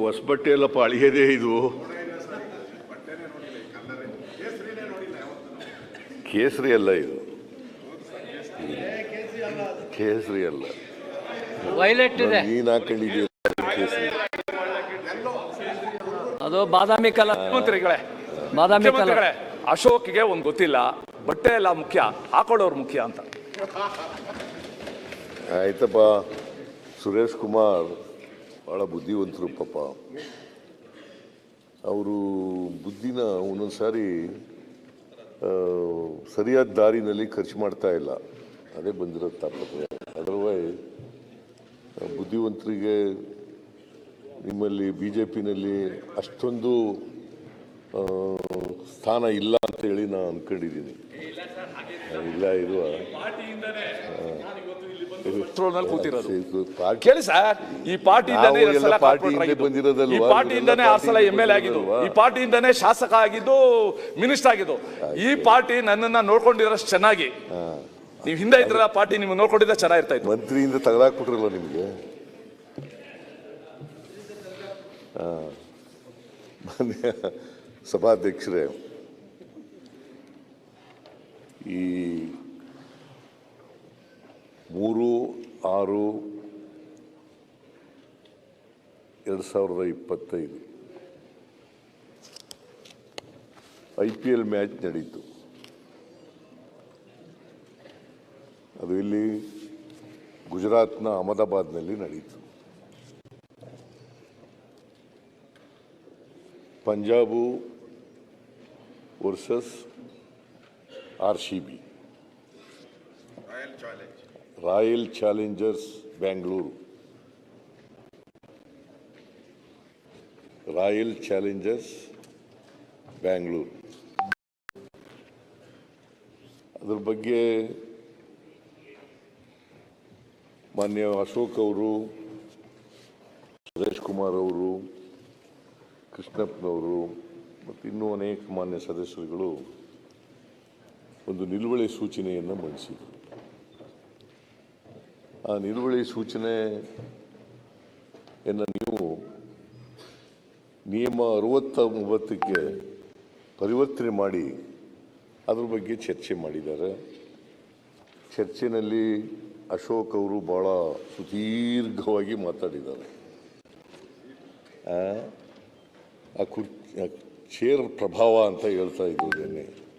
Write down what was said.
ಹೊಸಬಟ್ಟೆ ಎಲ್ಲಪ್ಪ ಅಳಿಯದೇ ಇದು. ಕೇಸರಿ ಅಲ್ಲ ಇದು, ಕೇಸರಿ ಅಲ್ಲ, ವೈಲೆಟ್ ಇದೆ. ನೀನ್ ಹಾಕೊಂಡಿದ್ದೀಯ ಕೇಸರಿ, ಅದು ಬಾದಾಮಿ ಕಲರ್. ಬಾದಾಮಿ ಕಲರ್. ಅಶೋಕ್ಗೆ ಒಂದು ಗೊತ್ತಿಲ್ಲ, ಬಟ್ಟೆ ಎಲ್ಲ ಮುಖ್ಯ, ಹಾಕೊಳ್ಳೋರು ಮುಖ್ಯ ಅಂತ. ಆಯ್ತಪ್ಪ. ಸುರೇಶ್ ಕುಮಾರ್ ಭಾಳ ಬುದ್ಧಿವಂತರು ಪಾಪ. ಅವರು ಬುದ್ಧಿನ ಒಂದೊಂದು ಸಾರಿ ಸರಿಯಾದ ದಾರಿನಲ್ಲಿ ಖರ್ಚು ಮಾಡ್ತಾ ಇಲ್ಲ, ಅದೇ ಬಂದಿರೋ ತಾಪತ್ರೆ. ಅದರ್ವೈಸ್ ಬುದ್ಧಿವಂತರಿಗೆ ನಿಮ್ಮಲ್ಲಿ BJPನಲ್ಲಿ ಅಷ್ಟೊಂದು ಸ್ಥಾನ ಇಲ್ಲ ಅಂತ ಹೇಳಿ ನಾನು ಅನ್ಕೊಂಡಿದ್ದೀನಿ. ಇಲ್ಲ ಇರುವ ಕೇಳಿ ಸರ್, ಈ ಪಾರ್ಟಿಯಿಂದನೇ ಬಂದಿರೋದಲ್ವಾ, ಈ ಪಾರ್ಟಿಯಿಂದನೇ 6 ಸಲ MLA ಆಗಿದ್ದು, ಈ ಪಾರ್ಟಿಯಿಂದನೇ ಶಾಸಕ ಆಗಿದ್ದು, ಮಿನಿಸ್ಟರ್ ಆಗಿದ್ದು. ಈ ಪಾರ್ಟಿ ನನ್ನನ್ನ ನೋಡ್ಕೊಂಡಿರೋಷ್ಟು ಚೆನ್ನಾಗಿ, ನೀವು ಹಿಂದೆ ಇದ್ರ ಪಾರ್ಟಿ ನಿಮ್ಗೆ ನೋಡ್ಕೊಂಡಿದ್ರೆ ಚೆನ್ನಾಗಿರ್ತಾ ಇತ್ತು. ಮಂತ್ರಿಯಿಂದ ತೆಗೆದಾಕ್ಬಿಟ್ರಲ್ಲ ನಿಮಗೆ. ಸಭಾಧ್ಯಕ್ಷರೇ, ಈ 3/6/2025 IPL ಮ್ಯಾಚ್ ನಡೀತು. ಅದು ಇಲ್ಲಿ ಗುಜರಾತ್ನ ಅಹಮದಾಬಾದ್ನಲ್ಲಿ ನಡೀತು. Punjab versus RCB, royal Challengers Bangalore, royal Challengers Bangalore. ಅದ್ರ ಬಗ್ಗೆ ಮಾನ್ಯ ಅಶೋಕ್ ಅವರು, ಸುರೇಶ್ ಕುಮಾರ್ ಅವರು, ಕೃಷ್ಣಪ್ಪನವರು ಮತ್ತು ಇನ್ನೂ ಅನೇಕ ಮಾನ್ಯ ಸದಸ್ಯರುಗಳು ಒಂದು ನಿಲುವಳಿ ಸೂಚನೆಯನ್ನು ಮಂಡಿಸಿದರು. ಆ ನಿಲುವಳಿ ಸೂಚನೆಯನ್ನು ನೀವು ನಿಯಮ 69ಕ್ಕೆ ಪರಿವರ್ತನೆ ಮಾಡಿ ಅದ್ರ ಬಗ್ಗೆ ಚರ್ಚೆ ಮಾಡಿದ್ದಾರೆ. ಚರ್ಚೆಯಲ್ಲಿ ಅಶೋಕ್ ಅವರು ಭಾಳ ಸುದೀರ್ಘವಾಗಿ ಮಾತಾಡಿದ್ದಾರೆ. ಆ ಚೇರ್ ಪ್ರಭಾವ ಅಂತ ಹೇಳ್ತಾ ಇದ್ರು ನಿನ್ನೆ.